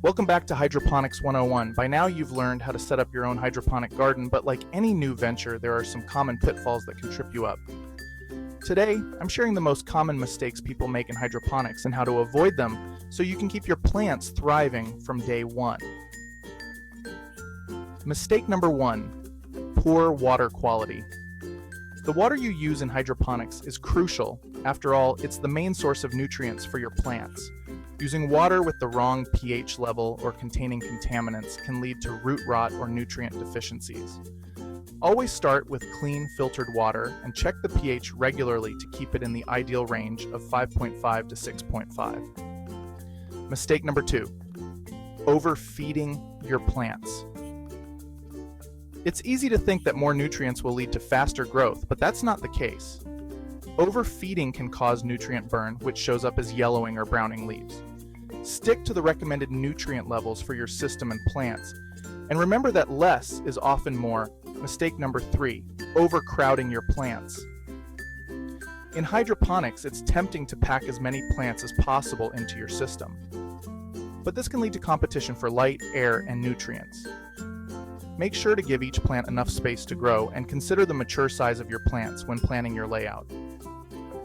Welcome back to Hydroponics 101. By now you've learned how to set up your own hydroponic garden, but like any new venture, there are some common pitfalls that can trip you up. Today, I'm sharing the most common mistakes people make in hydroponics and how to avoid them so you can keep your plants thriving from day one. Mistake number 1, poor water quality. The water you use in hydroponics is crucial. After all, it's the main source of nutrients for your plants. Using water with the wrong pH level or containing contaminants can lead to root rot or nutrient deficiencies. Always start with clean filtered water and check the pH regularly to keep it in the ideal range of 5.5 to 6.5. Mistake number 2, overfeeding your plants. It's easy to think that more nutrients will lead to faster growth, but that's not the case. Overfeeding can cause nutrient burn, which shows up as yellowing or browning leaves. Stick to the recommended nutrient levels for your system and plants, and remember that less is often more. Mistake number 3, overcrowding your plants. In hydroponics, it's tempting to pack as many plants as possible into your system, but this can lead to competition for light, air, and nutrients. Make sure to give each plant enough space to grow and consider the mature size of your plants when planning your layout.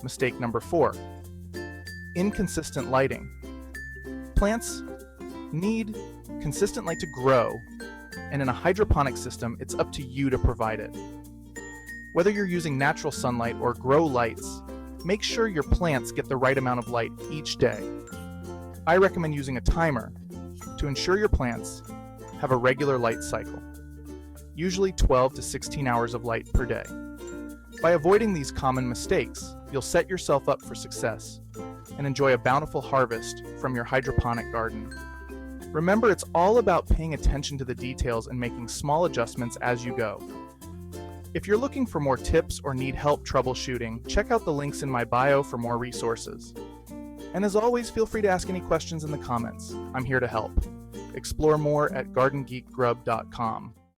Mistake number 4, inconsistent lighting. Plants need consistent light to grow, and in a hydroponic system, it's up to you to provide it. Whether you're using natural sunlight or grow lights, make sure your plants get the right amount of light each day. I recommend using a timer to ensure your plants have a regular light cycle, usually 12 to 16 hours of light per day. By avoiding these common mistakes, you'll set yourself up for success and enjoy a bountiful harvest from your hydroponic garden. Remember, it's all about paying attention to the details and making small adjustments as you go. If you're looking for more tips or need help troubleshooting, check out the links in my bio for more resources. And as always, feel free to ask any questions in the comments. I'm here to help. Explore more at GardenGeekGrub.com.